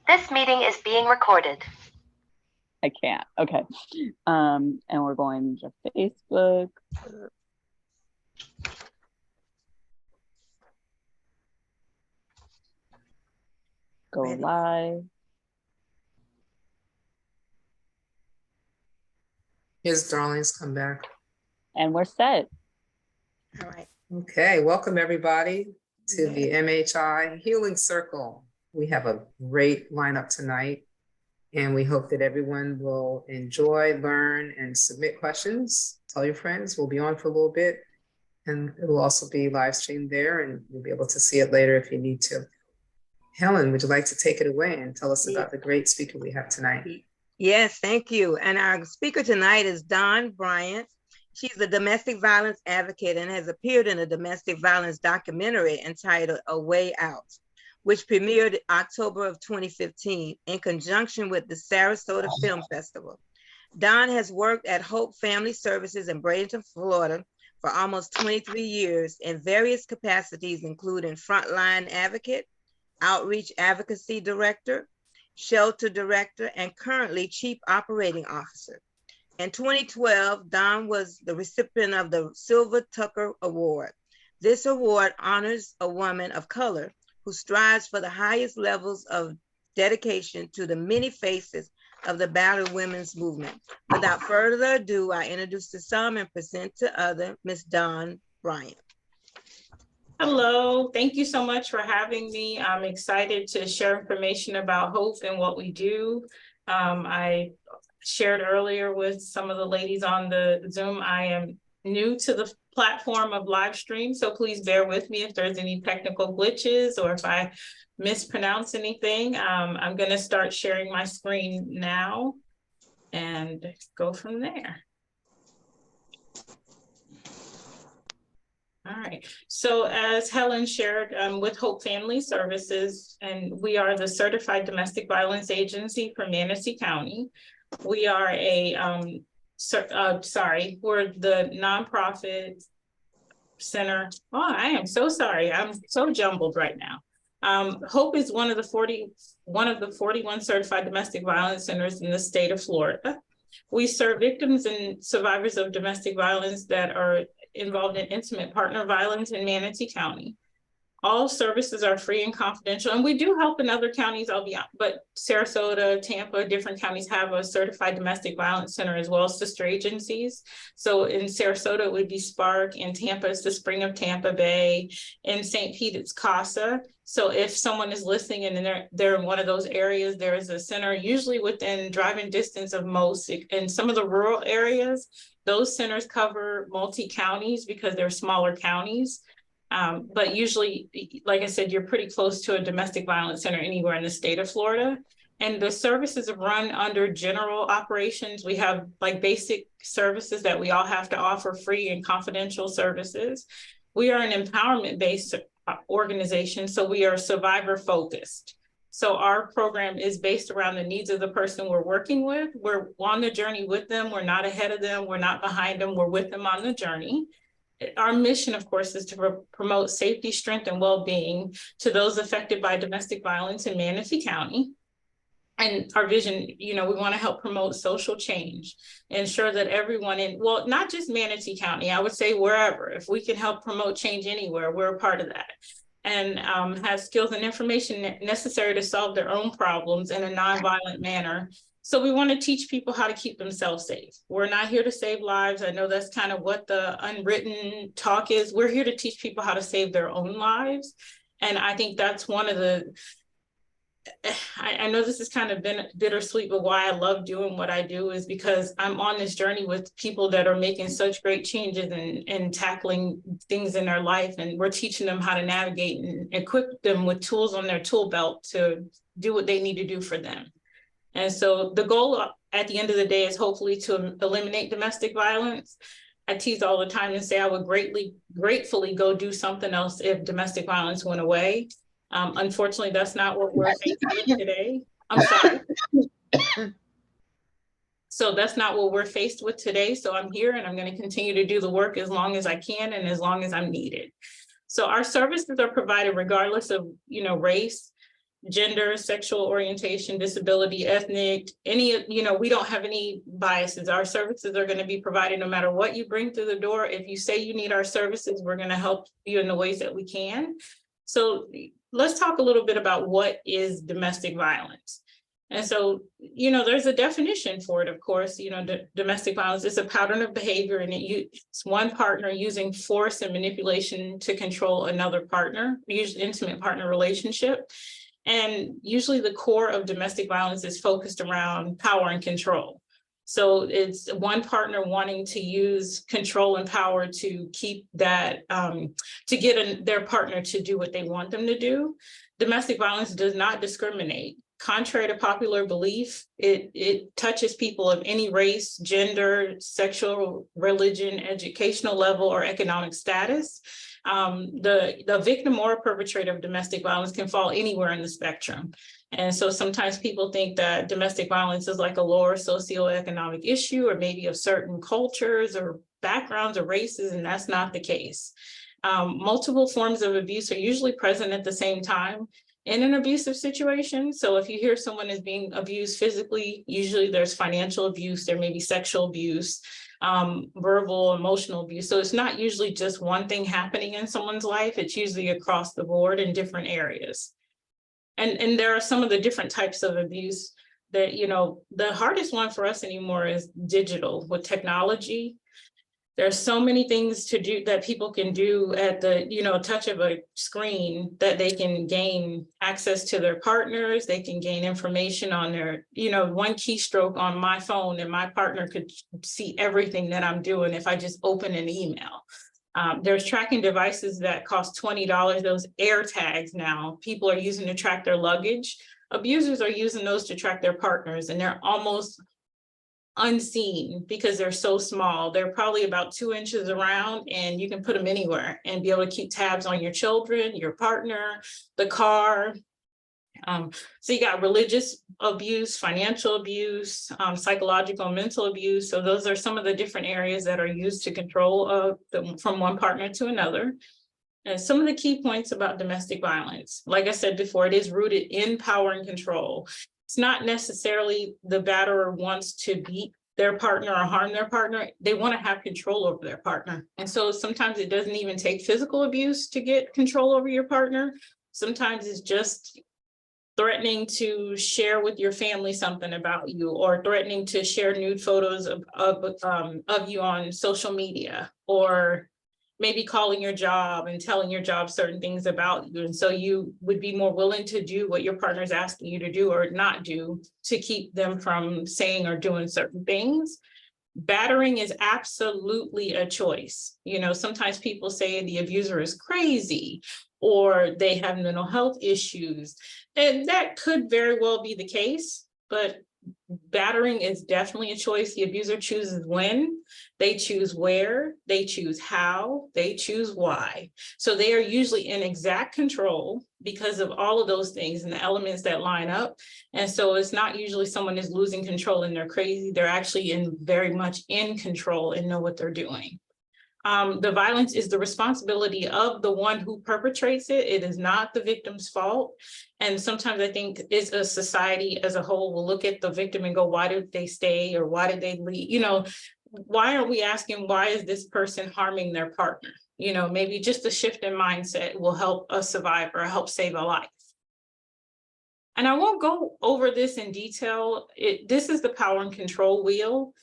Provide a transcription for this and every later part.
This meeting is being recorded. I can't. Okay. And we're going to Facebook. Go live. His darlings come back. And we're set. All right. Okay. Welcome everybody to the MHI Healing Circle. We have a great lineup tonight, and we hope that everyone will enjoy, learn, and submit questions. Tell your friends. We'll be on for a little bit, and it will also be live streamed there, and you'll be able to see it later if you need to. Helen, would you like to take it away and tell us about the great speaker we have tonight? Yes, thank you. And our speaker tonight is Dawn Bryant. She's a domestic violence advocate and has appeared in a domestic violence documentary entitled A Way Out, which premiered October of 2015 in conjunction with the Sarasota Film Festival. Dawn has worked at Hope Family Services in Bradenton, Florida for almost 23 years in various capacities, including frontline advocate, outreach advocacy director, shelter director, and currently chief operating officer. In 2012, Dawn was the recipient of the Silver Tucker Award. This award honors a woman of color who strives for the highest levels of dedication to the many faces of the battered women's movement. Without further ado, I introduce to some and present to other, Ms. Dawn Bryant. Hello, thank you so much for having me. I'm excited to share information about Hope and what we do. I shared earlier with some of the ladies on the Zoom, I am new to the platform of live stream, so please bear with me if there's any technical glitches or if I mispronounce anything. I'm gonna start sharing my screen now and go from there. All right, so as Helen shared, with Hope Family Services, and we are the Certified Domestic Violence Agency for Manatee County. We are a, we're the nonprofit center. Oh, I am so sorry, I'm so jumbled right now. Hope is one of the 41 certified domestic violence centers in the state of Florida. We serve victims and survivors of domestic violence that are involved in intimate partner violence in Manatee County. All services are free and confidential, and we do help in other counties, but Sarasota, Tampa, different counties have a certified domestic violence center as well as sister agencies. So in Sarasota, it would be SPARCC. In Tampa, it's the Spring of Tampa Bay. In St. Pete, it's CASA. So if someone is listening and they're in one of those areas, there is a center usually within driving distance of most. In some of the rural areas, those centers cover multi-counties because they're smaller counties. But usually, like I said, you're pretty close to a domestic violence center anywhere in the state of Florida. And the services run under general operations. We have like basic services that we all have to offer, free and confidential services. We are an empowerment-based organization, so we are survivor focused. So our program is based around the needs of the person we're working with. We're on the journey with them. We're not ahead of them. We're not behind them. We're with them on the journey. Our mission, of course, is to promote safety, strength, and well-being to those affected by domestic violence in Manatee County. And our vision, we want to help promote social change, ensure that everyone well, not just Manatee County, I would say wherever, if we can help promote change anywhere, we're a part of that. And have skills and information necessary to solve their own problems in a nonviolent manner. So we want to teach people how to keep themselves safe. We're not here to save lives. I know that's kind of what the unwritten talk is. We're here to teach people how to save their own lives. And I think that's one of the, I know this is kind of bittersweet, but why I love doing what I do is because I'm on this journey with people that are making such great changes and tackling things in their life. And we're teaching them how to navigate and equip them with tools on their tool belt to do what they need to do for them. And so the goal at the end of the day is hopefully to eliminate domestic violence. I tease all the time and say I would gratefully go do something else if domestic violence went away. Unfortunately, that's not what we're faced with today. I'm sorry. So that's not what we're faced with today. So I'm here and I'm going to continue to do the work as long as I can and as long as I'm needed. So our services are provided regardless of, race, gender, sexual orientation, disability, ethnic, any, we don't have any biases. Our services are going to be provided no matter what you bring through the door. If you say you need our services, we're going to help you in the ways that we can. So let's talk a little bit about what is domestic violence. And so, there's a definition for it, of course. Domestic violence is a pattern of behavior, and it's one partner using force and manipulation to control another partner, usually intimate partner relationship. And usually the core of domestic violence is focused around power and control. So it's one partner wanting to use control and power to keep that, to get their partner to do what they want them to do. Domestic violence does not discriminate. Contrary to popular belief, it touches people of any race, gender, sexual, religion, educational level, or economic status. The victim or perpetrator of domestic violence can fall anywhere in the spectrum. And so sometimes people think that domestic violence is like a lower socioeconomic issue, or maybe of certain cultures or backgrounds or races, and that's not the case. Multiple forms of abuse are usually present at the same time in an abusive situation. So if you hear someone is being abused physically, usually there's financial abuse, there may be sexual abuse, verbal, emotional abuse. So it's not usually just one thing happening in someone's life, it's usually across the board in different areas. And there are some of the different types of abuse that, the hardest one for us anymore is digital with technology. There's so many things to do that people can do at the, touch of a screen, that they can gain access to their partners. They can gain information on their, one keystroke on my phone and my partner could see everything that I'm doing if I just open an email. There's tracking devices that cost $20, those air tags now people are using to track their luggage. Abusers are using those to track their partners, and they're almost unseen because they're so small. They're probably about 2 inches around, and you can put them anywhere and be able to keep tabs on your children, your partner, the car. So you got religious abuse, financial abuse, psychological and mental abuse. So those are some of the different areas that are used to control from one partner to another. And some of the key points about domestic violence, like I said before, it is rooted in power and control. It's not necessarily the batterer wants to beat their partner or harm their partner. They want to have control over their partner. And so sometimes it doesn't even take physical abuse to get control over your partner. Sometimes it's just threatening to share with your family something about you, or threatening to share nude photos of you on social media, or maybe calling your job and telling your job certain things about you. And so you would be more willing to do what your partner is asking you to do or not do to keep them from saying or doing certain things. Battering is absolutely a choice. Sometimes people say the abuser is crazy or they have mental health issues. And that could very well be the case, but battering is definitely a choice. The abuser chooses when, they choose where, they choose how, they choose why. So they are usually in exact control because of all of those things and the elements that line up. And so it's not usually someone is losing control and they're crazy. They're actually very much in control and know what they're doing. The violence is the responsibility of the one who perpetrates it. It is not the victim's fault. And sometimes I think it's a society as a whole will look at the victim and go, why did they stay or why did they leave? Why are we asking, why is this person harming their partner? Maybe just a shift in mindset will help a survivor, help save a life. And I won't go over this in detail. This is the power and control wheel.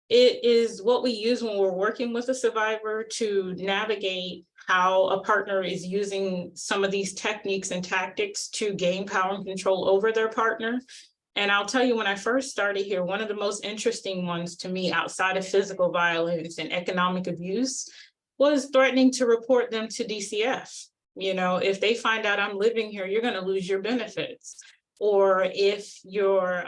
It is what we use when we're working with a survivor to navigate how a partner is using some of these techniques and tactics to gain power and control over their partner. And I'll tell you, when I first started here, one of the most interesting ones to me outside of physical violence and economic abuse was threatening to report them to DCF. If they find out I'm living here, you're going to lose your benefits. Or if your,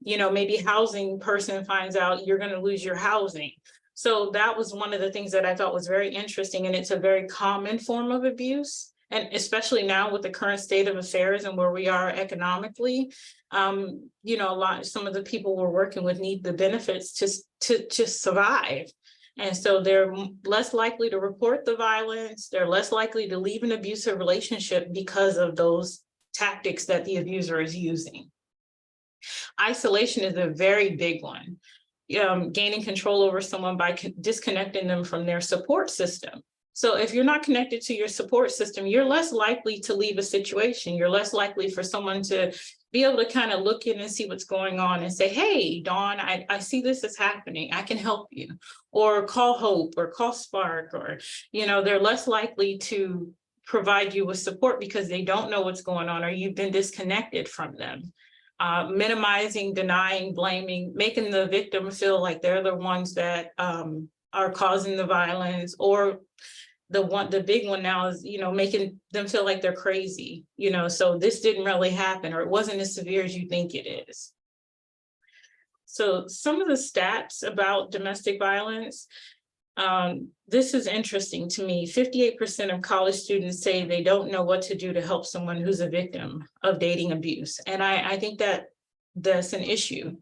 maybe housing person finds out, you're going to lose your housing. So that was one of the things that I thought was very interesting. And it's a very common form of abuse. And especially now with the current state of affairs and where we are economically, some of the people we're working with need the benefits to survive. And so they're less likely to report the violence. They're less likely to leave an abusive relationship because of those tactics that the abuser is using. Isolation is a very big one. Gaining control over someone by disconnecting them from their support system. So if you're not connected to your support system, you're less likely to leave a situation. You're less likely for someone to be able to kind of look in and see what's going on and say, hey, Dawn, I see this is happening. I can help you. Or call Hope or call SPARCC, or, they're less likely to provide you with support because they don't know what's going on or you've been disconnected from them. Minimizing, denying, blaming, making the victim feel like they're the ones that are causing the violence, or the big one now is, making them feel like they're crazy, so this didn't really happen, or it wasn't as severe as you think it is. So some of the stats about domestic violence, this is interesting to me. 58% of college students say they don't know what to do to help someone who's a victim of dating abuse. And I think that that's an issue,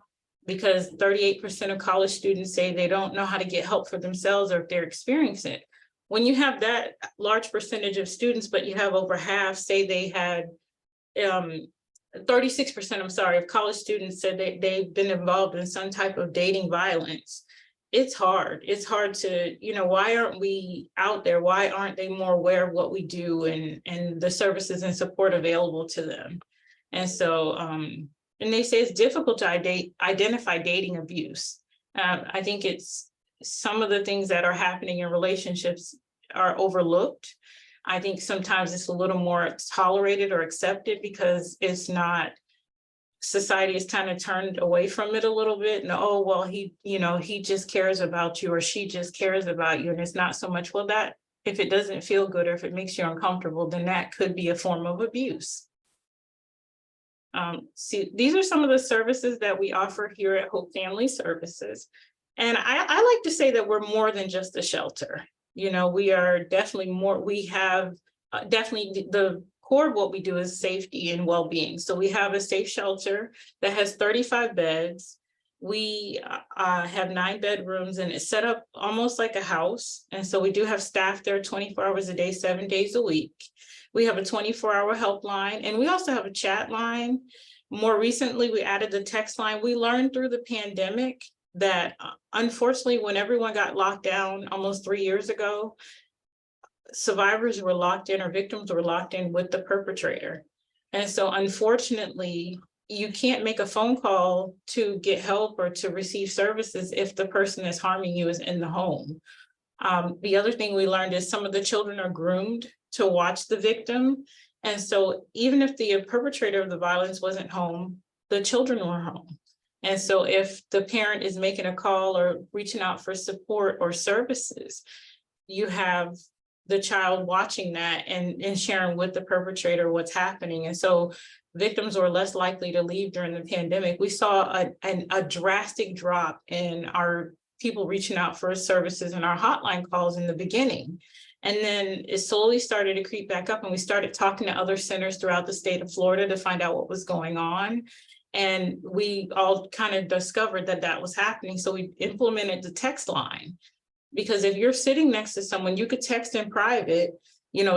because 38% of college students say they don't know how to get help for themselves or if they're experiencing it. When you have that large percentage of students, but you have over half say they had, 36%, I'm sorry, of college students said they've been involved in some type of dating violence. It's hard. It's hard to, why aren't we out there? Why aren't they more aware of what we do and the services and support available to them? And so, and they say it's difficult to identify dating abuse. I think it's some of the things that are happening in relationships are overlooked. I think sometimes it's a little more tolerated or accepted because it's not, society is kind of turned away from it a little bit. And, oh, well, he just cares about you, or she just cares about you. And it's not so much, well, that if it doesn't feel good or if it makes you uncomfortable, then that could be a form of abuse. See, these are some of the services that we offer here at Hope Family Services. And I like to say that we're more than just a shelter. We are definitely more, we have definitely the core of what we do is safety and well-being. So we have a safe shelter that has 35 beds. We have 9 bedrooms, and it's set up almost like a house. And so we do have staff there 24 hours a day, 7 days a week. We have a 24-hour helpline, and we also have a chat line. More recently, we added the text line. We learned through the pandemic that unfortunately, when everyone got locked down almost 3 years ago, survivors were locked in, or victims were locked in with the perpetrator. And so unfortunately, you can't make a phone call to get help or to receive services if the person that's harming you is in the home. The other thing we learned is some of the children are groomed to watch the victim. And so even if the perpetrator of the violence wasn't home, the children were home. And so if the parent is making a call or reaching out for support or services, you have the child watching that and sharing with the perpetrator what's happening. And so victims were less likely to leave during the pandemic. We saw a drastic drop in our people reaching out for services and our hotline calls in the beginning. And then it slowly started to creep back up, and we started talking to other centers throughout the state of Florida to find out what was going on. And we all kind of discovered that that was happening. So we implemented the text line, because if you're sitting next to someone, you could text in private,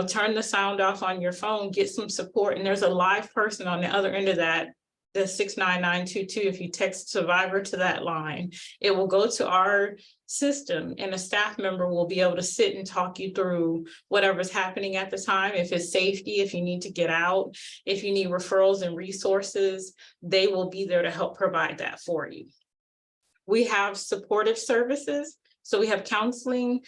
turn the sound off on your phone, get some support. And there's a live person on the other end of that, the 69922. If you text survivor to that line, it will go to our system, and a staff member will be able to sit and talk you through whatever's happening at the time. If it's safety, if you need to get out, if you need referrals and resources, they will be there to help provide that for you. We have supportive services. So we have counseling,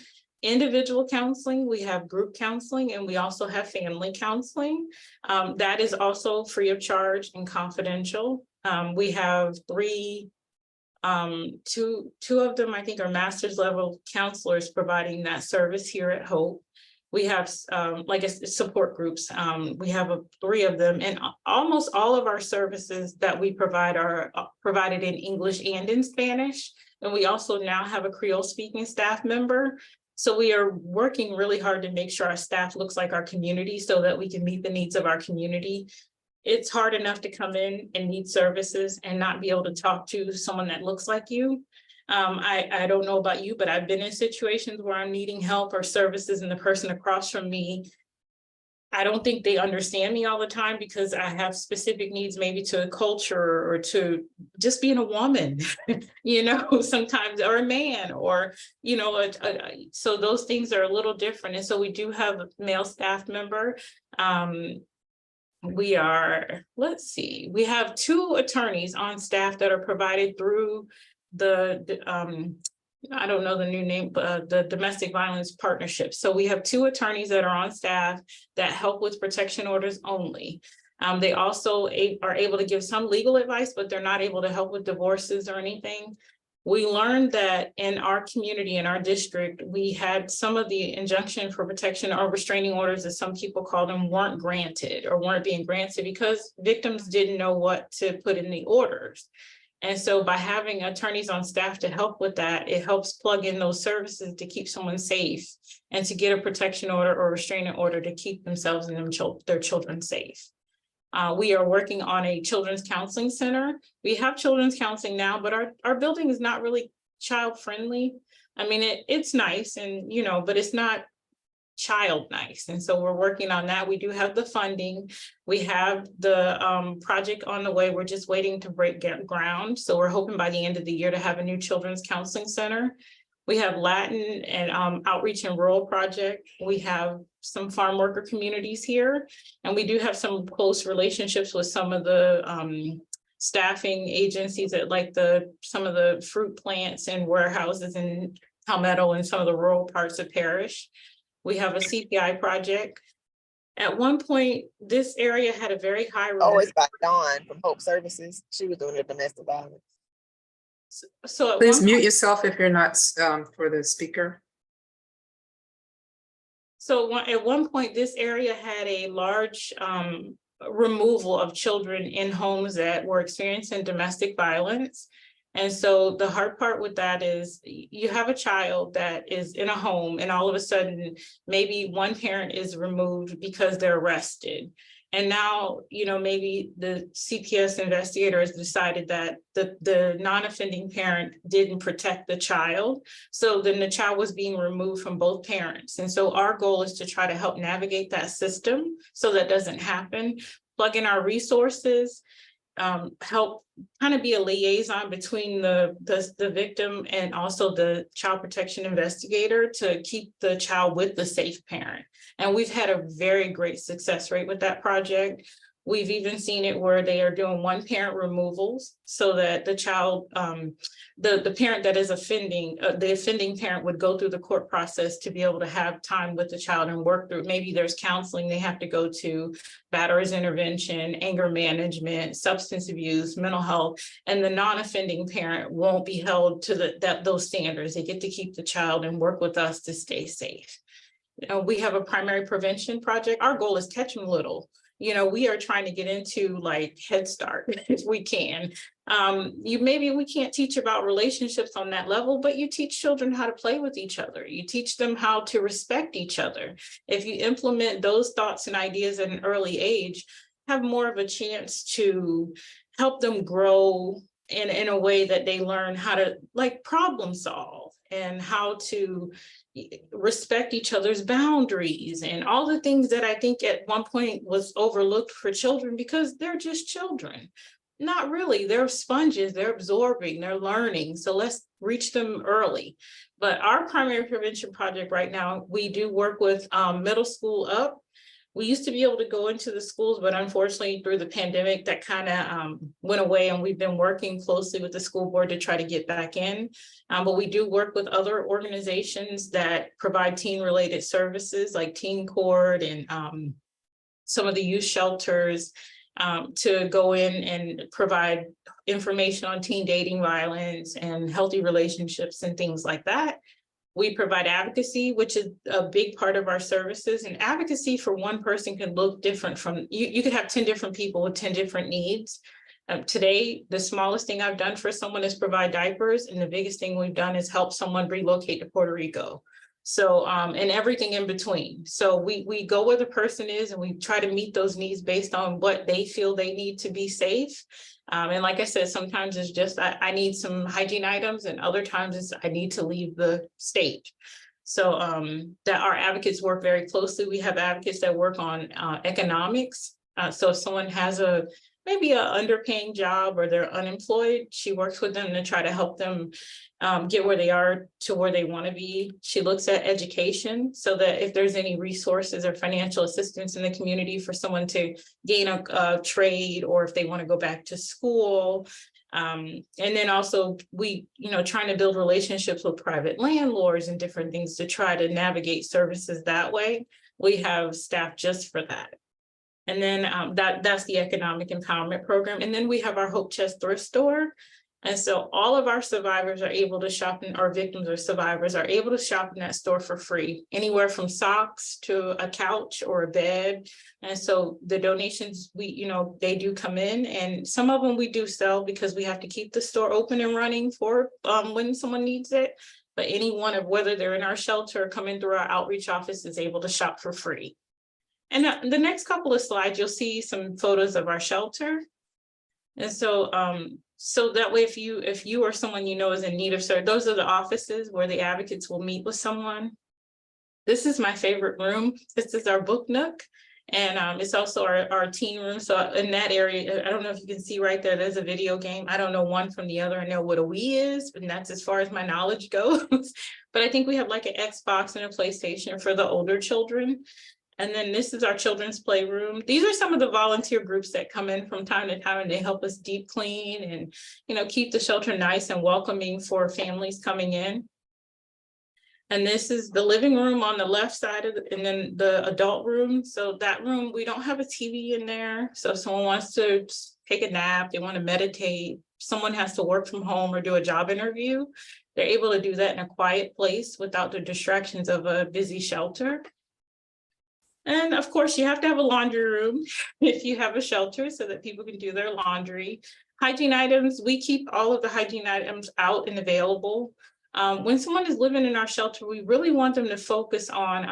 individual counseling, we have group counseling, and we also have family counseling. That is also free of charge and confidential. We have 3, two of them, I think, are master's level counselors providing that service here at Hope. We have like support groups. We have 3 of them, and almost all of our services that we provide are provided in English and in Spanish. And we also now have a Creole speaking staff member. So we are working really hard to make sure our staff looks like our community so that we can meet the needs of our community. It's hard enough to come in and need services and not be able to talk to someone that looks like you. I don't know about you, but I've been in situations where I'm needing help or services, and the person across from me I don't think they understand me all the time because I have specific needs, maybe to a culture or to just being a woman, you know, sometimes, or a man, or, you know, so those things are a little different. And so we do have a male staff member. We have 2 attorneys on staff that are provided through the I don't know the new name, but the domestic violence partnership. So we have 2 attorneys that are on staff that help with protection orders only. They also are able to give some legal advice, but they're not able to help with divorces or anything. We learned that in our community, in our district, we had some of the injunction for protection or restraining orders, as some people call them, weren't granted or weren't being granted because victims didn't know what to put in the orders. And so by having attorneys on staff to help with that, it helps plug in those services to keep someone safe and to get a protection order or restraining order to keep themselves and their children safe. We are working on a children's counseling center. We have children's counseling now, but our building is not really child friendly. I mean, it's nice and, you know, but it's not child nice. And so we're working on that. We do have the funding. We have the project on the way. We're just waiting to break ground. So we're hoping by the end of the year to have a new children's counseling center. We have Latin and outreach and rural project. We have some farm worker communities here, and we do have some close relationships with some of the staffing agencies that like some of the fruit plants and warehouses in Palmetto and some of the rural parts of Parish. We have a CPI project. At one point, this area had a very high. Oh, it's by Dawn from Hope Services. She was doing the domestic violence. So please mute yourself if you're not for the speaker. So at one point, this area had a large removal of children in homes that were experiencing domestic violence. And so the hard part with that is you have a child that is in a home and all of a sudden, maybe one parent is removed because they're arrested. And now, you know, maybe the CPS investigator has decided that the non-offending parent didn't protect the child. So then the child was being removed from both parents. And so our goal is to try to help navigate that system so that doesn't happen, plug in our resources, help kind of be a liaison between the victim and also the child protection investigator to keep the child with the safe parent. And we've had a very great success rate with that project. We've even seen it where they are doing one parent removals so that the child, the parent that is offending, the offending parent would go through the court process to be able to have time with the child and work through. Maybe there's counseling they have to go to, batterers intervention, anger management, substance abuse, mental health, and the non-offending parent won't be held to those standards. They get to keep the child and work with us to stay safe. We have a primary prevention project. Our goal is catch them little. You know, we are trying to get into like Head Start if we can. Maybe we can't teach about relationships on that level, but you teach children how to play with each other. You teach them how to respect each other. If you implement those thoughts and ideas at an early age, have more of a chance to help them grow in a way that they learn how to like problem solve and how to respect each other's boundaries and all the things that I think at one point was overlooked for children because they're just children. Not really, they're sponges, they're absorbing, they're learning. So let's reach them early. But our primary prevention project right now, we do work with middle school up. We used to be able to go into the schools, but unfortunately through the pandemic, that kind of went away, and we've been working closely with the school board to try to get back in. But we do work with other organizations that provide teen-related services like Teen Court and some of the youth shelters to go in and provide information on teen dating violence and healthy relationships and things like that. We provide advocacy, which is a big part of our services. And advocacy for one person can look different from, you could have 10 different people with 10 different needs. Today, the smallest thing I've done for someone is provide diapers. And the biggest thing we've done is help someone relocate to Puerto Rico. So, and everything in between. So we go where the person is and we try to meet those needs based on what they feel they need to be safe. And like I said, sometimes it's just, I need some hygiene items, and other times it's, I need to leave the state. So that our advocates work very closely. We have advocates that work on economics. So if someone has maybe an underpaying job or they're unemployed, she works with them to try to help them get where they are to where they want to be. She looks at education so that if there's any resources or financial assistance in the community for someone to gain a trade, or if they want to go back to school. And then also we, trying to build relationships with private landlords and different things to try to navigate services that way. We have staff just for that. And then that's the economic empowerment program. And then we have our Hope Chest thrift store. And so all of our survivors are able to shop in, our victims or survivors are able to shop in that store for free, anywhere from socks to a couch or a bed. And so the donations, they do come in, and some of them we do sell because we have to keep the store open and running for when someone needs it. But any one of, whether they're in our shelter or coming through our outreach office, is able to shop for free. And the next couple of slides, you'll see some photos of our shelter. And so, so that way, if you or someone is in need of service, those are the offices where the advocates will meet with someone. This is my favorite room. This is our book nook. And it's also our teen room. So in that area, I don't know if you can see right there, there's a video game. I don't know one from the other. I know what a Wii is, and that's as far as my knowledge goes. But I think we have like an Xbox and a PlayStation for the older children. And then this is our children's playroom. These are some of the volunteer groups that come in from time to time, and they help us deep clean and, keep the shelter nice and welcoming for families coming in. And this is the living room on the left side of and then the adult room. So that room, we don't have a TV in there. So if someone wants to take a nap, they want to meditate, someone has to work from home or do a job interview, they're able to do that in a quiet place without the distractions of a busy shelter. And of course, you have to have a laundry room if you have a shelter so that people can do their laundry. Hygiene items, we keep all of the hygiene items out and available. When someone is living in our shelter, we really want them to focus on,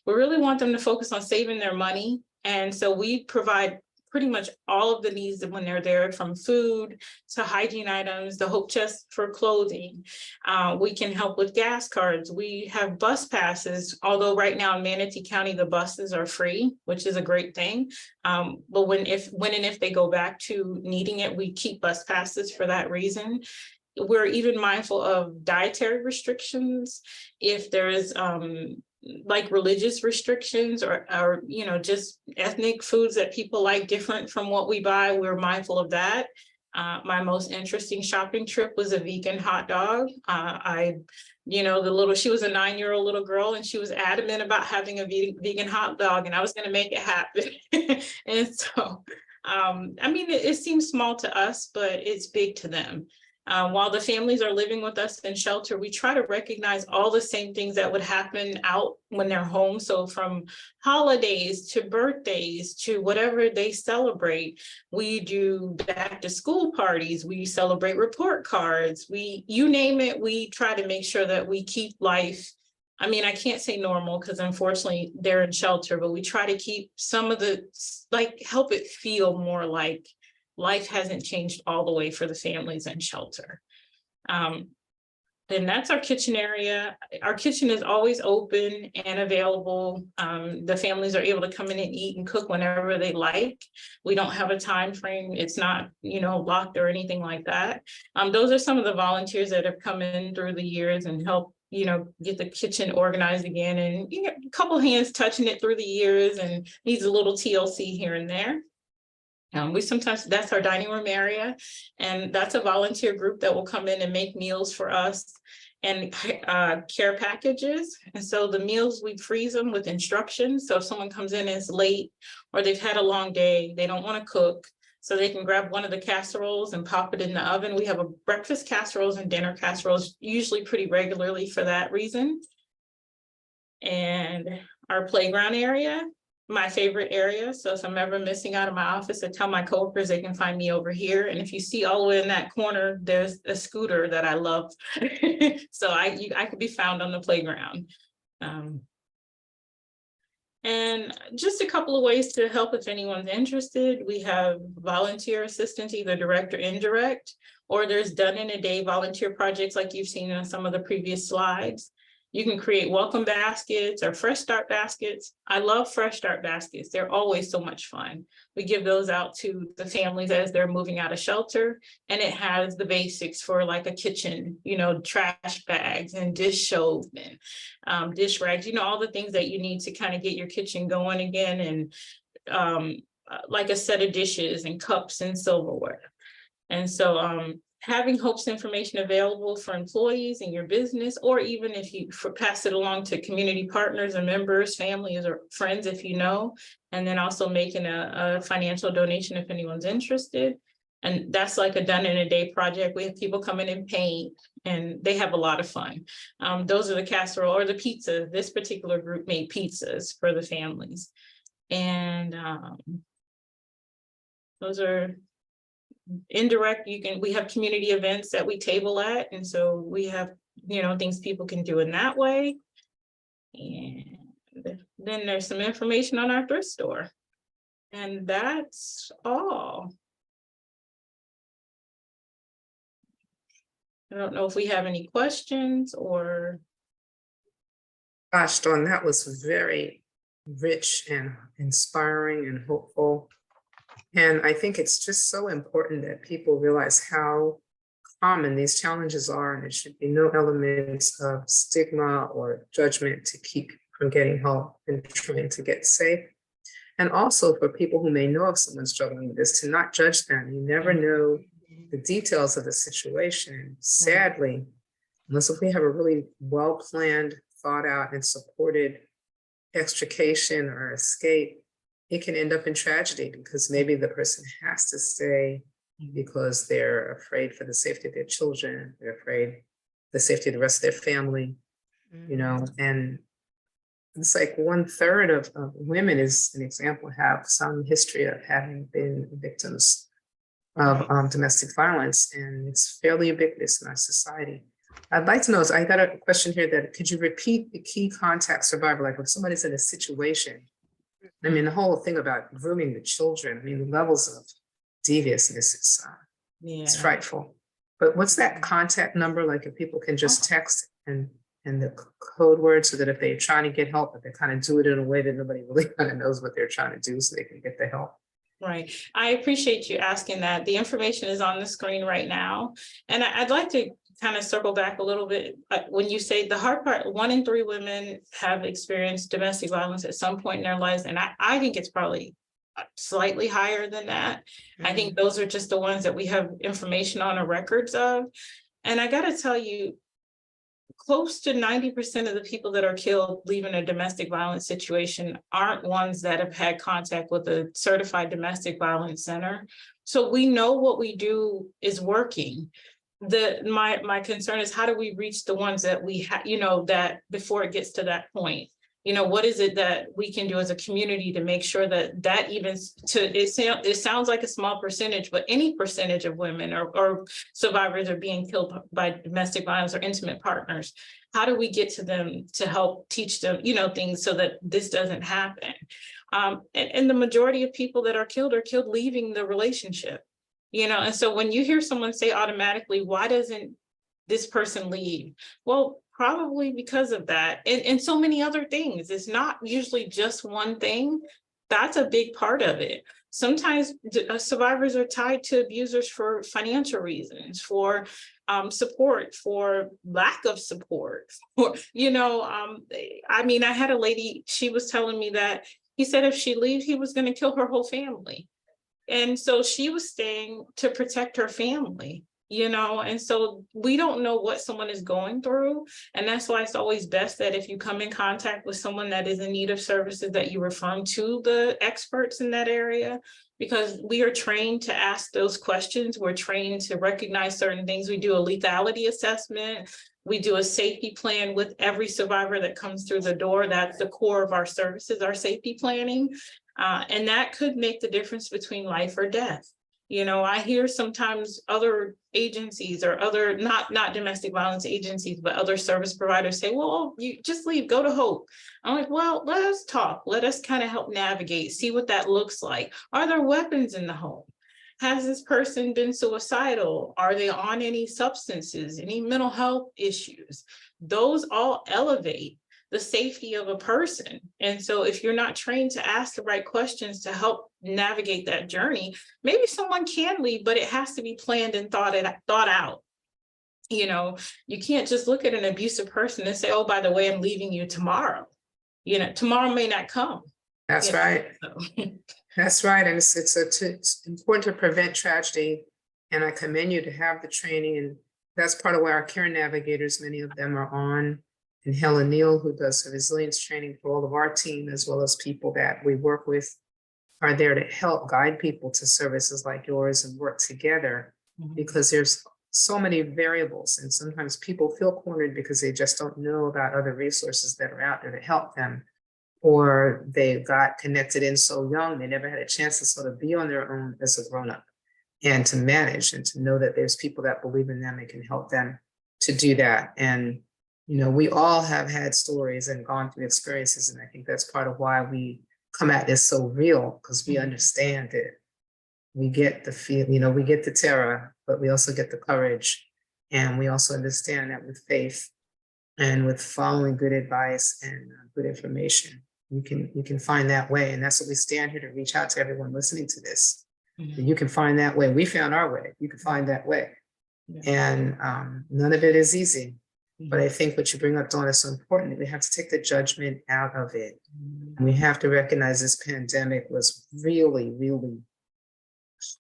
we really want them to focus on saving their money. And so we provide pretty much all of the needs when they're there, from food to hygiene items, the Hope Chest for clothing. We can help with gas cards. We have bus passes, although right now in Manatee County, the buses are free, which is a great thing. But when and if they go back to needing it, we keep bus passes for that reason. We're even mindful of dietary restrictions. If there is like religious restrictions or just ethnic foods that people like different from what we buy, we're mindful of that. My most interesting shopping trip was a vegan hot dog. She was a 9-year-old little girl, and she was adamant about having a vegan hot dog, and I was going to make it happen. And so, it seems small to us, but it's big to them. While the families are living with us in shelter, we try to recognize all the same things that would happen out when they're home. So from holidays to birthdays to whatever they celebrate, we do back to school parties, we celebrate report cards, you name it, we try to make sure that we keep life. I can't say normal because unfortunately they're in shelter, but we try to keep some of help it feel more like life hasn't changed all the way for the families in shelter. And that's our kitchen area. Our kitchen is always open and available. The families are able to come in and eat and cook whenever they like. We don't have a time frame. It's not, locked or anything like that. Those are some of the volunteers that have come in through the years and helped, get the kitchen organized again, and a couple hands touching it through the years, and needs a little TLC here and there. That's our dining room area, and that's a volunteer group that will come in and make meals for us and care packages. And so the meals, we freeze them with instructions. So if someone comes in and is late, or they've had a long day, they don't want to cook, so they can grab one of the casseroles and pop it in the oven. We have a breakfast casseroles and dinner casseroles, usually pretty regularly for that reason. And our playground area, my favorite area. So if I'm ever missing out of my office, I tell my coworkers they can find me over here. And if you see all the way in that corner, there's a scooter that I love. So I could be found on the playground. And just a couple of ways to help if anyone's interested. We have volunteer assistance, either direct or indirect, or there's done in a day volunteer projects like you've seen on some of the previous slides. You can create welcome baskets or fresh start baskets. I love fresh start baskets. They're always so much fun. We give those out to the families as they're moving out of shelter. And it has the basics for like a kitchen, trash bags and dish soap and dish rags, all the things that you need to kind of get your kitchen going again. And like a set of dishes and cups and silverware. And so having HOPE's information available for employees in your business, or even if you pass it along to community partners and members, families or friends, if you know, and then also making a financial donation if anyone's interested. And that's like a done in a day project. We have people come in and paint, and they have a lot of fun. Those are the casserole or the pizza. This particular group made pizzas for the families. And those are indirect. We have community events that we table at, and so we have things people can do in that way. And then there's some information on our thrift store, and that's all. I don't know if we have any questions or. Gosh, Dawn, that was very rich and inspiring and hopeful. And I think it's just so important that people realize how common these challenges are, and there should be no elements of stigma or judgment to keep from getting help and trying to get safe. And also for people who may know of someone struggling with this, to not judge them. You never know the details of the situation. Sadly, unless if we have a really well-planned, thought out and supported extrication or escape, it can end up in tragedy because maybe the person has to stay because they're afraid for the safety of their children, they're afraid the safety of the rest of their family, and it's like 1/3 of women, is an example, have some history of having been victims of domestic violence, and it's fairly ubiquitous in our society. I'd like to know, I got a question here that, could you repeat the key contact survivor, like if somebody's in a situation? I mean, the whole thing about grooming the children, I mean, the levels of deviousness, it's frightful. But what's that contact number? Like if people can just text and the code word, so that if they're trying to get help, that they kind of do it in a way that nobody really kind of knows what they're trying to do so they can get the help. Right. I appreciate you asking that. The information is on the screen right now. And I'd like to kind of circle back a little bit. When you say the hard part, 1 in 3 women have experienced domestic violence at some point in their lives. And I think it's probably slightly higher than that. I think those are just the ones that we have information on or records of. And I got to tell you, close to 90% of the people that are killed leaving a domestic violence situation aren't ones that have had contact with a certified domestic violence center. So we know what we do is working. My concern is, how do we reach the ones that we have, that before it gets to that point? What is it that we can do as a community to make sure that even it sounds like a small percentage, but any percentage of women or survivors are being killed by domestic violence or intimate partners. How do we get to them to help teach them, things so that this doesn't happen? And the majority of people that are killed leaving the relationship, and so when you hear someone say automatically, why doesn't this person leave? Well, probably because of that and so many other things. It's not usually just one thing. That's a big part of it. Sometimes survivors are tied to abusers for financial reasons, for support, for lack of support, for, I had a lady, she was telling me that he said if she leaves, he was going to kill her whole family. And so she was staying to protect her family. And so we don't know what someone is going through. And that's why it's always best that if you come in contact with someone that is in need of services, that you refer them to the experts in that area, because we are trained to ask those questions. We're trained to recognize certain things. We do a lethality assessment. We do a safety plan with every survivor that comes through the door. That's the core of our services, our safety planning. And that could make the difference between life or death. I hear sometimes other agencies or other, not domestic violence agencies, but other service providers say, well, you just leave, go to HOPE. I'm like, well, let us talk. Let us kind of help navigate, see what that looks like. Are there weapons in the home? Has this person been suicidal? Are they on any substances, any mental health issues? Those all elevate the safety of a person. And so if you're not trained to ask the right questions to help navigate that journey, maybe someone can leave, but it has to be planned and thought out. You know, you can't just look at an abusive person and say, oh, by the way, I'm leaving you tomorrow. You know, tomorrow may not come. That's right. That's right. And it's important to prevent tragedy. And I commend you to have the training. And that's part of why our care navigators, many of them are on. And Helen Neal, who does the resilience training for all of our team, as well as people that we work with, are there to help guide people to services like yours and work together, because there's so many variables. And sometimes people feel cornered because they just don't know about other resources that are out there to help them. Or they got connected in so young, they never had a chance to sort of be on their own as a grown-up and to manage and to know that there's people that believe in them and can help them to do that. And, you know, we all have had stories and gone through experiences. And I think that's part of why we come at this so real, because we understand it. We get the feel, you know, we get the terror, but we also get the courage. And we also understand that with faith and with following good advice and good information, you can find that way. And that's what we stand here to reach out to everyone listening to this. You can find that way. We found our way. You can find that way. And none of it is easy. But I think what you bring up, Dawn, is so important. We have to take the judgment out of it. And we have to recognize this pandemic was really, really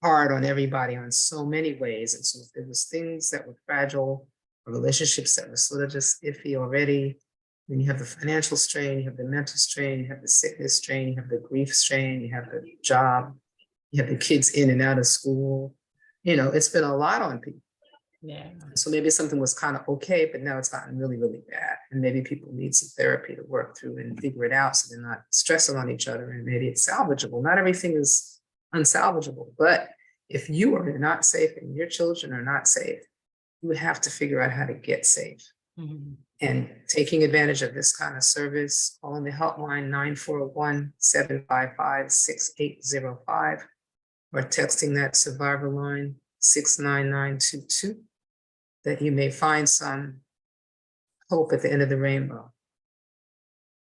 hard on everybody on so many ways. And so if there was things that were fragile, or relationships that were sort of just iffy already, then you have the financial strain, you have the mental strain, you have the sickness strain, you have the grief strain, you have the job, you have the kids in and out of school. You know, it's been a lot on people. Yeah. So maybe something was kind of okay, but now it's gotten really, really bad. And maybe people need some therapy to work through and figure it out so they're not stressing on each other. And maybe it's salvageable. Not everything is unsalvageable, but if you are not safe and your children are not safe, you have to figure out how to get safe. And taking advantage of this kind of service, calling the helpline 941-755-6805, or texting that survivor line 69922, that you may find some hope at the end of the rainbow.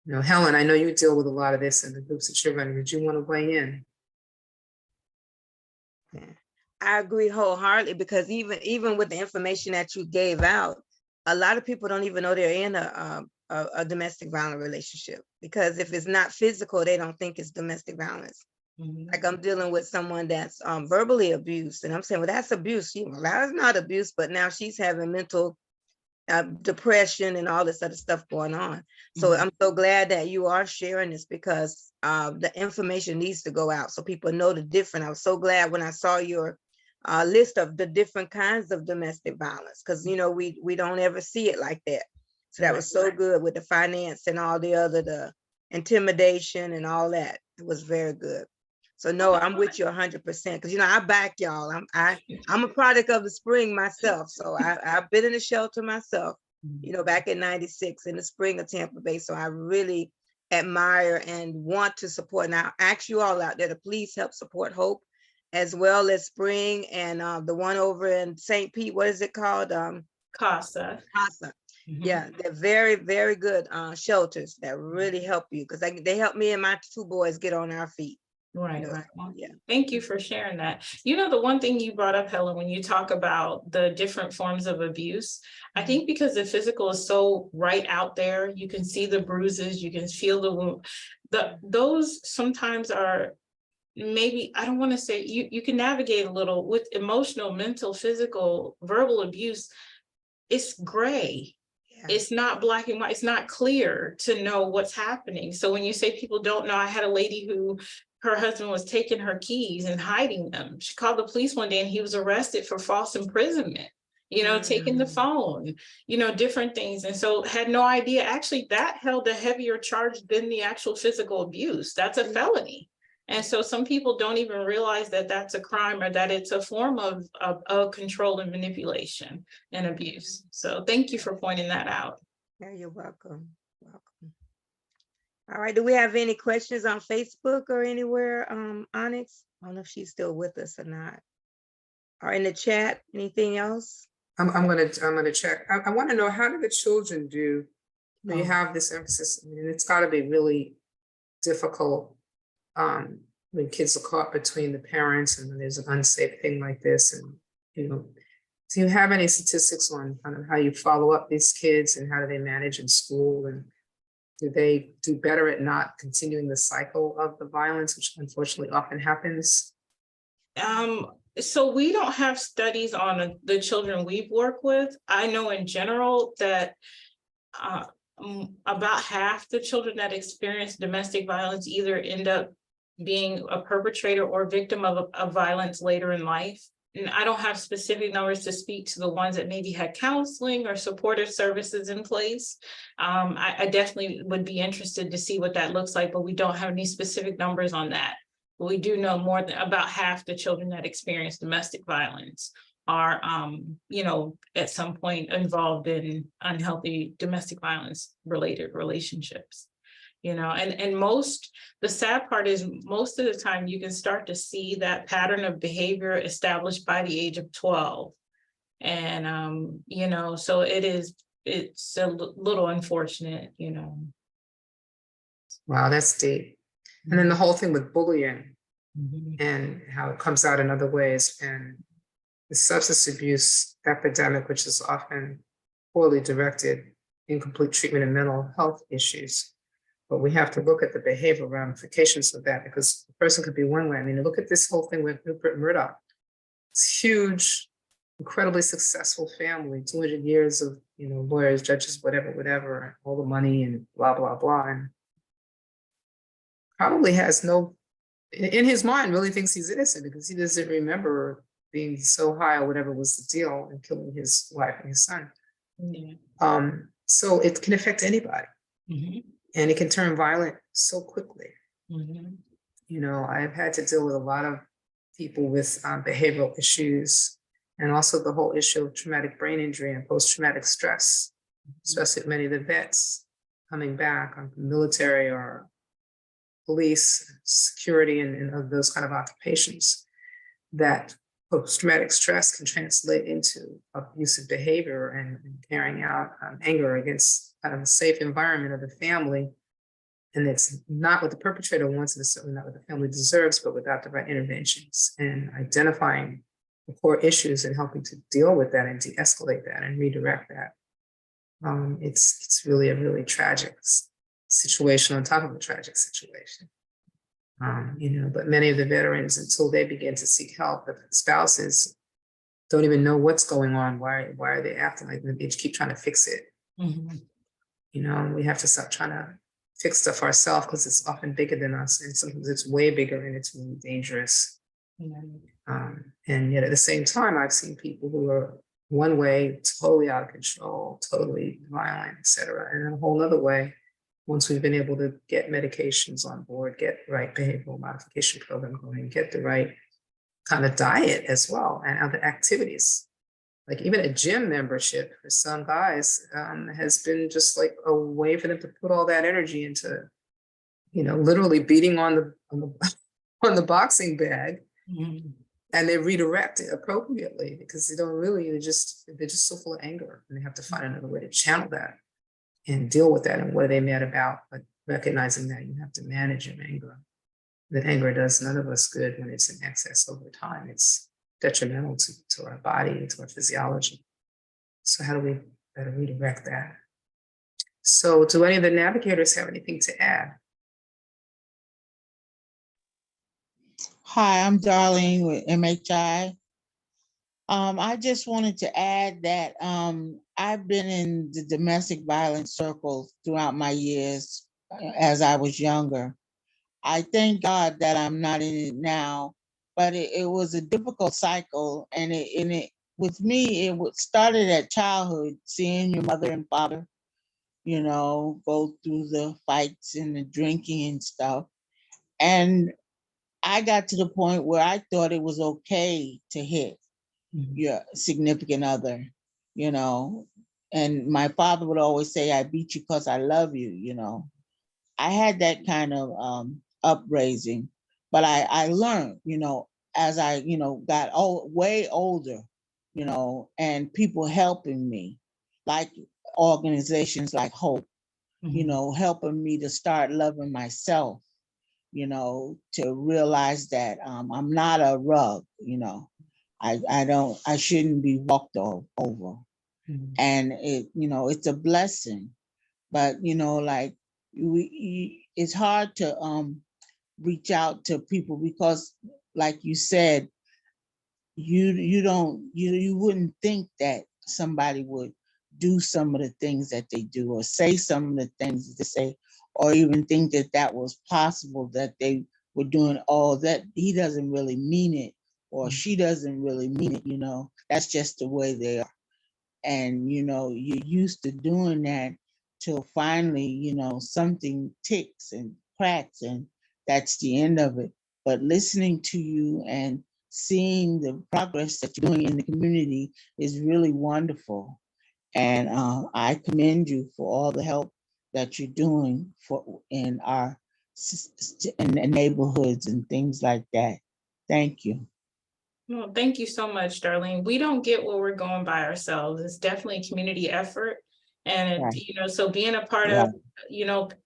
You know, Helen, I know you deal with a lot of this in the groups that you're running. Did you want to weigh in? Yeah. I agree wholeheartedly, because even with the information that you gave out, a lot of people don't even know they're in a domestic violence relationship, because if it's not physical, they don't think it's domestic violence. Like I'm dealing with someone that's verbally abused, and I'm saying, well, that's abuse. Well, that's not abuse, but now she's having mental depression and all this other stuff going on. So I'm so glad that you are sharing this, because the information needs to go out so people know the difference. I was so glad when I saw your list of the different kinds of domestic violence, because you know we don't ever see it like that. So that was so good with the finance and all the other, the intimidation and all that. It was very good. So no, I'm with you 100%, because you know I back y'all. I'm a product of the spring myself, so I've been in the shelter myself. You know, back in '96 in the spring of Tampa Bay. So I really admire and want to support. Now, I ask you all out there to please help support Hope, as well as Spring and the one over in St. Pete. What is it called? CASA. Yeah, they're very, very good shelters that really help you, because they help me and my two boys get on our feet. Right, You know, right. yeah. Thank you for sharing that. You know, the one thing you brought up, Helen, when you talk about the different forms of abuse, I think because the physical is so right out there, you can see the bruises, you can feel the wound. Those sometimes are, maybe, I don't want to say, you can navigate a little with emotional, mental, physical, verbal abuse. It's gray. It's not black and white. It's not clear to know what's happening. So when you say people don't know, I had a lady who her husband was taking her keys and hiding them. She called the police one day and he was arrested for false imprisonment, you know, taking the phone, you know, different things. And so had no idea. Actually, that held a heavier charge than the actual physical abuse. That's a felony. And so some people don't even realize that that's a crime, or that it's a form of control and manipulation and abuse. So thank you for pointing that out. Yeah, you're welcome. Welcome. All right. Do we have any questions on Facebook or anywhere, Onyx? I don't know if she's still with us or not. or in the chat? Anything else? I'm gonna check. I want to know, how do the children do? You have this emphasis, I mean, it's got to be really difficult when kids are caught between the parents and when there's an unsafe thing like this. And, do you have any statistics on kind of how you follow up these kids and how do they manage in school? And do they do better at not continuing the cycle of the violence, which unfortunately often happens? So we don't have studies on the children we've worked with. I know in general that about half the children that experience domestic violence either end up being a perpetrator or victim of violence later in life. And I don't have specific numbers to speak to the ones that maybe had counseling or supportive services in place. I definitely would be interested to see what that looks like, but we don't have any specific numbers on that. But we do know more than about half the children that experience domestic violence are, at some point involved in unhealthy domestic violence related relationships. And the sad part is most of the time you can start to see that pattern of behavior established by the age of 12. And, so it's a little unfortunate, Wow, that's deep. And then the whole thing with bullying Mhm. and how it comes out in other ways, and the substance abuse epidemic, which is often poorly directed, incomplete treatment of mental health issues. But we have to look at the behavioral ramifications of that, because the person could be one way. I mean, look at this whole thing with Rupert Murdoch. It's huge, incredibly successful family, 200 years of, lawyers, judges, whatever, all the money and blah, blah, blah. And probably has in his mind, really thinks he's innocent because he doesn't remember being so high or whatever was the deal and killing his wife and his son. Yeah. So it can affect anybody. Mhm. And it can turn violent so quickly. Mhm. I've had to deal with a lot of people with behavioral issues, and also the whole issue of traumatic brain injury and post-traumatic stress, especially many of the vets coming back from the military or police, security, and of those kind of occupations. That post-traumatic stress can translate into abusive behavior and carrying out anger against kind of a safe environment of the family. And it's not what the perpetrator wants, and it's certainly not what the family deserves, but without the right interventions and identifying the core issues and helping to deal with that and de-escalate that and redirect that. It's really a really tragic situation on top of a tragic situation. But many of the veterans, until they begin to seek help, the spouses don't even know what's going on. Why are they acting like they just keep trying to fix it? Mhm. We have to stop trying to fix stuff ourselves, because it's often bigger than us, and sometimes it's way bigger and it's really dangerous. And yet at the same time, I've seen people who are one way, totally out of control, totally violent, et cetera, and in a whole other way, once we've been able to get medications on board, get the right behavioral modification program going, get the right kind of diet as well, and other activities. Like even a gym membership for some guys has been just like a way for them to put all that energy into, literally beating on the boxing bag, Mhm. and they redirect it appropriately because they're just so full of anger, and they have to find another way to channel that and deal with that. And what are they mad about? But recognizing that you have to manage your anger. That anger does none of us good when it's in excess over time. It's detrimental to our body and to our physiology. So how do we better redirect that? So do any of the navigators have anything to add? Hi, I'm Darlene with MHI. I just wanted to add that I've been in the domestic violence circles throughout my years as I was younger. I thank God that I'm not in it now, but it was a difficult cycle, and it with me started at childhood, seeing your mother and father, go through the fights and the drinking and stuff, and I got to the point where I thought it was okay to hit your significant other, and my father would always say, I beat you because I love you. I had that kind of upraising, but I learned, as I, got way older, and people helping me, like organizations like Hope, helping me to start loving myself, to realize that I'm not a rug, I shouldn't be walked over. And it's a blessing. But like it's hard to reach out to people because, like you said, you wouldn't think that somebody would do some of the things that they do or say some of the things that they say, or even think that that was possible, that they were doing all that. He doesn't really mean it, or she doesn't really mean it. That's just the way they are. And you're used to doing that till finally something ticks and cracks, and that's the end of it. But listening to you and seeing the progress that you're doing in the community is really wonderful. And I commend you for all the help that you're doing in our in the neighborhoods and things like that. Thank you. Well, thank you so much, Darlene. We don't get where we're going by ourselves. It's definitely a community effort. And, Right. so being a part of,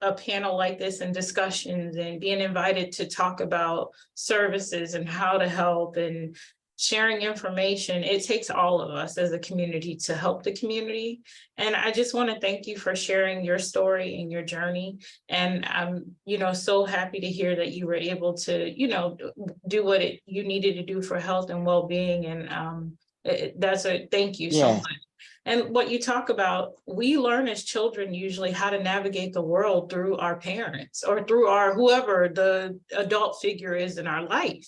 a panel like this and discussions and being invited to talk about services and how to help and sharing information, it takes all of us as a community to help the community. And I just want to thank you for sharing your story and your journey. And I'm, so happy to hear that you were able to, do what you needed to do for health and well-being. And that's a thank you so much. And what you talk about, we learn as children usually how to navigate the world through our parents or through our whoever the adult figure is in our life.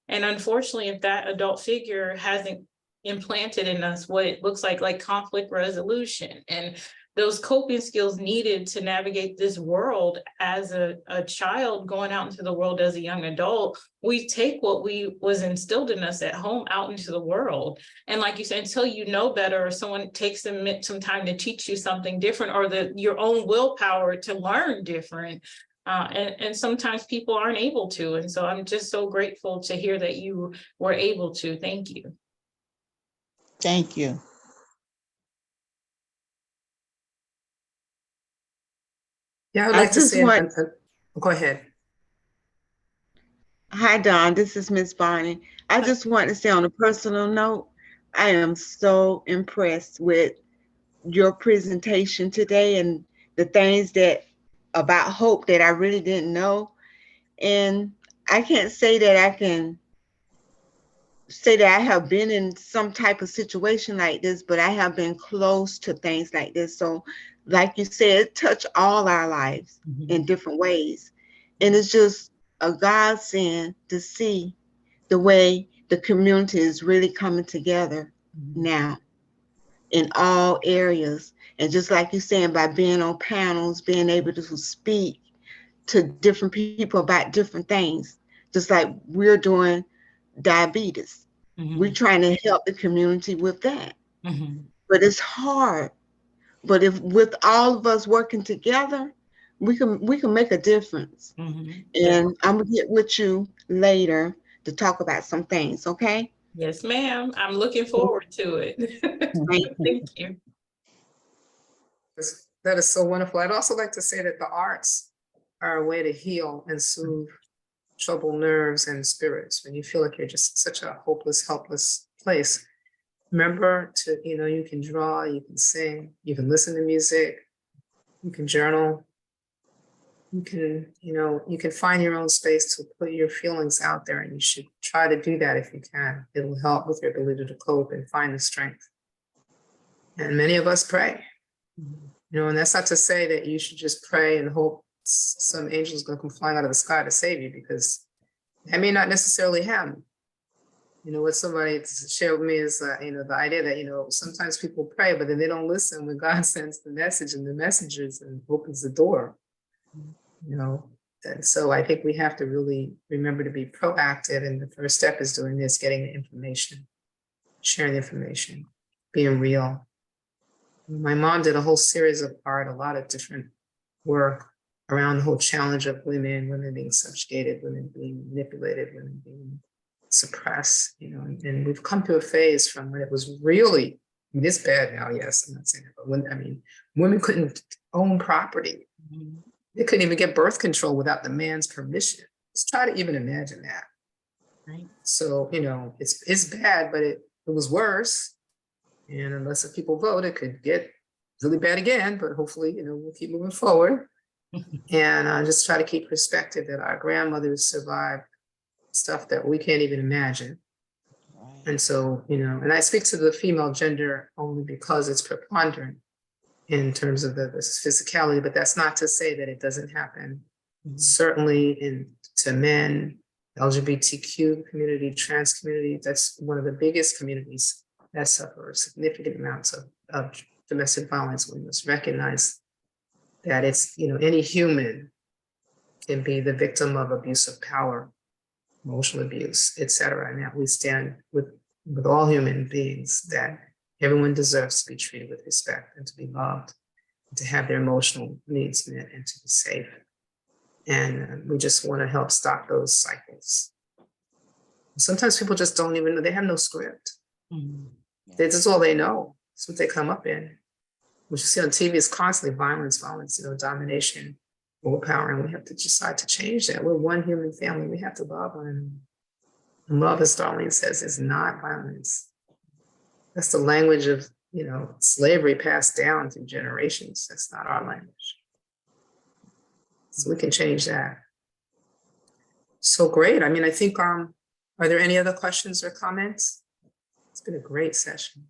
And unfortunately, if that adult figure hasn't implanted in us what it looks like conflict resolution and those coping skills needed to navigate this world as a child going out into the world as a young adult, we take what was instilled in us at home out into the world. And like you said, until you know better, or someone takes some time to teach you something different, or your own willpower to learn different. And sometimes people aren't able to. And so I'm just so grateful to hear that you were able to. Thank you. Thank you. Yeah, I would like to say, go ahead. Hi, Don. This is Miss Barney. I just want to say on a personal note, I am so impressed with your presentation today and the things about hope that I really didn't know. And I can't say that I can say that I have been in some type of situation like this, but I have been close to things like this. So like you said, touch all our lives in different ways. And it's just a godsend to see the way the community is really coming together now in all areas. And just like you're saying, by being on panels, being able to speak to different people about different things, just like we're doing diabetes. We're trying to help the community with that. But it's hard. But if with all of us working together, we can make a difference. And I'm gonna get with you later to talk about some things, okay? Yes, ma'am. I'm looking forward to it. Thank you. That is so wonderful. I'd also like to say that the arts are a way to heal and soothe troubled nerves and spirits when you feel like you're just such a hopeless, helpless place. Remember to, you can draw, you can sing, you can listen to music, you can journal, you can find your own space to put your feelings out there, and you should try to do that if you can. It'll help with your ability to cope and find the strength. And many of us pray, and that's not to say that you should just pray and hope some angel's gonna come flying out of the sky to save you, because that may not necessarily happen. What somebody shared with me is, the idea that, sometimes people pray, but then they don't listen when God sends the message and the messengers and opens the door, And so I think we have to really remember to be proactive. And the first step is doing this, getting the information, sharing the information, being real. My mom did a whole series of art, a lot of different work around the whole challenge of women being subjugated, women being manipulated, women being suppress, and we've come to a phase from when it was really, I mean, it's bad now, yes, I'm not saying that, but women couldn't own property. They couldn't even get birth control without the man's permission. Let's try to even imagine that. Right. So, it's bad, but it was worse. And unless the people vote, it could get really bad again, but hopefully, we'll keep moving forward. And just try to keep perspective that our grandmothers survived stuff that we can't even imagine. And so, and I speak to the female gender only because it's preponderant in terms of the physicality, but that's not to say that it doesn't happen. Certainly to men, LGBTQ community, trans community, that's one of the biggest communities that suffer significant amounts of domestic violence. We must recognize that it's, any human can be the victim of abuse of power, emotional abuse, et cetera. And that we stand with all human beings, that everyone deserves to be treated with respect and to be loved, and to have their emotional needs met and to be safe. And we just want to help stop those cycles. Sometimes people just don't even know, they have no script. This is all they know. It's what they come up in. What you see on TV is constantly violence, domination, overpower, and we have to decide to change that. We're one human family. We have to love one another. And love, as Darlene says, is not violence. That's the language of, slavery passed down through generations. That's not our language. So we can change that. So great. I mean, I think, are there any other questions or comments? It's been a great session.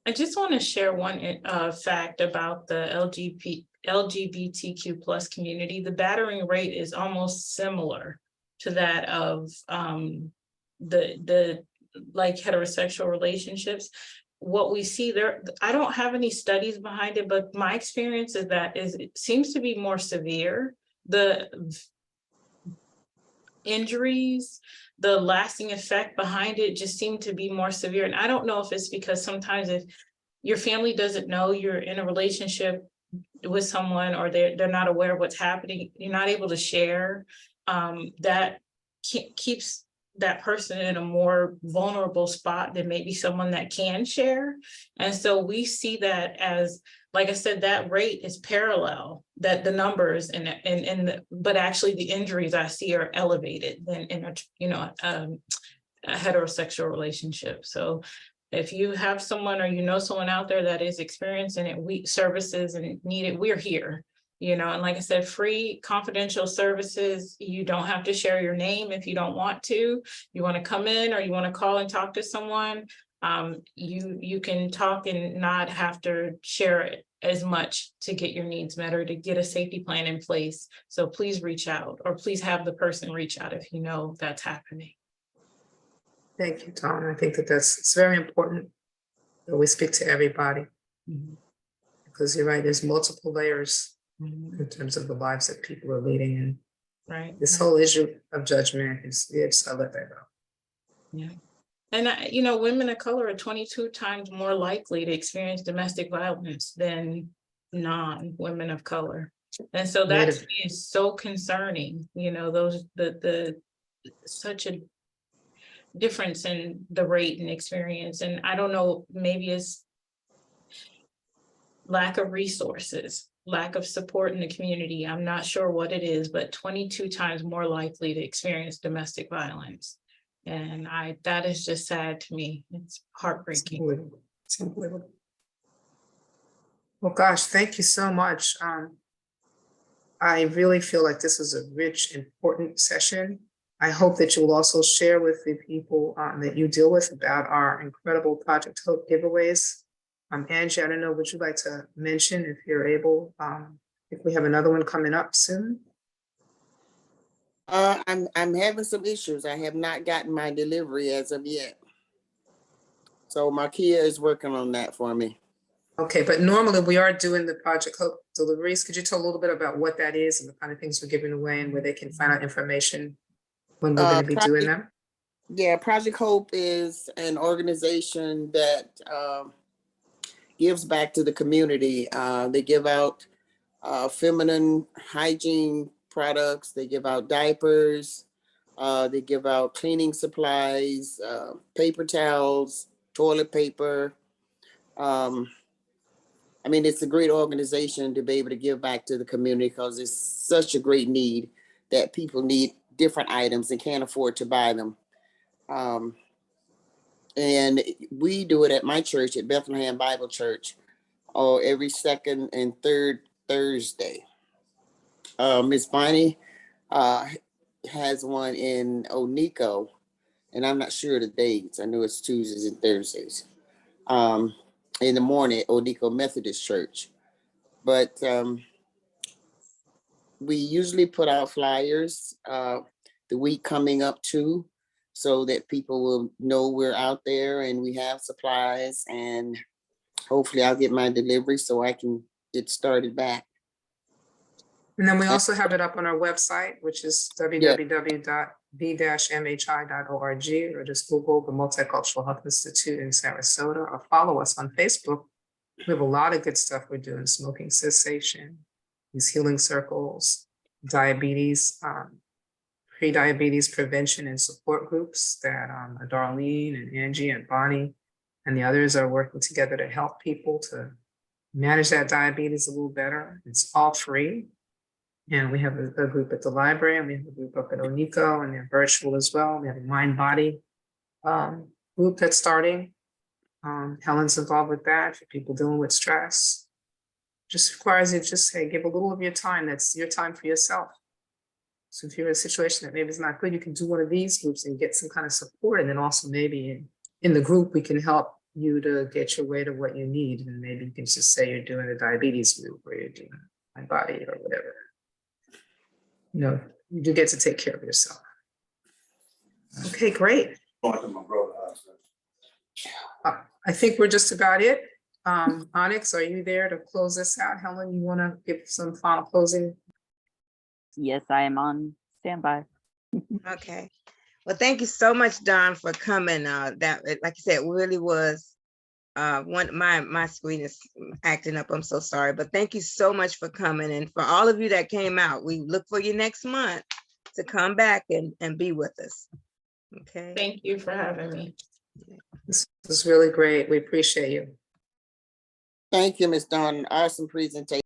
I just want to share one fact about the LGBTQ plus community. The battering rate is almost similar to that of the like heterosexual relationships. What we see there, I don't have any studies behind it, but my experience is that it seems to be more severe. The injuries, the lasting effect behind it just seem to be more severe. And I don't know if it's because sometimes if your family doesn't know you're in a relationship with someone, or they're not aware of what's happening, you're not able to share, that keeps that person in a more vulnerable spot than maybe someone that can share. And so we see that as, like I said, that rate is parallel, that the numbers but actually the injuries I see are elevated than in a heterosexual relationship. So if you have someone or someone out there that is experiencing it, services and need it, we're here. And like I said, free confidential services. You don't have to share your name if you don't want to. You want to come in or you want to call and talk to someone, you can talk and not have to share it as much to get your needs met or to get a safety plan in place. So please reach out, or please have the person reach out if you know that's happening. Thank you, Tom. I think it's very important that we speak to everybody, because you're right, there's multiple layers in terms of the lives that people are leading in. Right. This whole issue of judgment I let that go. Yeah. And women of color are 22 times more likely to experience domestic violence than non-women of color. And so that to me is so concerning, such a difference in the rate and experience. And I don't know, maybe it's lack of resources, lack of support in the community. I'm not sure what it is, but 22 times more likely to experience domestic violence. And that is just sad to me. It's heartbreaking. It's unbelievable. Well, gosh, thank you so much. I really feel like this was a rich, important session. I hope that you will also share with the people that you deal with about our incredible Project Hope giveaways. Angie, I don't know, would you like to mention, if you're able, if we have another one coming up soon? I'm having some issues. I have not gotten my delivery as of yet. So Markia is working on that for me. Okay, but normally we are doing the Project Hope deliveries. Could you tell a little bit about what that is and the kind of things we're giving away and where they can find out information when we're going to be doing them? Yeah, Project Hope is an organization that gives back to the community. They give out feminine hygiene products. They give out diapers. They give out cleaning supplies, paper towels, toilet paper. I mean, it's a great organization to be able to give back to the community because it's such a great need that people need different items and can't afford to buy them. And we do it at my church, at Bethlehem Bible Church, every second and third Thursday. Miss Bonnie has one in Onico, and I'm not sure the dates. I know it's Tuesdays and Thursdays. In the morning at Onico Methodist Church. But we usually put out flyers the week coming up too, so that people will know we're out there and we have supplies, and hopefully I'll get my delivery so I can get started back. And then we also have it up on our website, which is www.b-mhi.org, or just Google the Multicultural Health Institute in Sarasota, or follow us on Facebook. We have a lot of good stuff we're doing: smoking cessation, these healing circles, diabetes, pre-diabetes prevention and support groups that Darlene and Angie and Bonnie and the others are working together to help people to manage that diabetes a little better. It's all free. And we have a group at the library, and we have a group up at Onico, and they're virtual as well. We have a mind-body group that's starting. Helen's involved with that for people dealing with stress. Just requires you to just say, give a little of your time. That's your time for yourself. So if you're in a situation that maybe is not good, you can do one of these groups and get some kind of support. And then also maybe in the group, we can help you to get your way to what you need. And maybe you can just say you're doing a diabetes group, or you're doing my body or whatever. You know, you do get to take care of yourself. Okay, great. I think we're just about it. Onyx, are you there to close this out? Helen, you want to give some final closing? Yes, I am on standby. Okay. Well, thank you so much, Don, for coming. That, like I said, really was my screen is acting up. I'm so sorry, but thank you so much for coming, and for all of you that came out. We look for you next month to come back and be with us. Okay. Thank you for having me. This was really great. We appreciate you. Thank you, Ms. Dawn. Awesome presentation.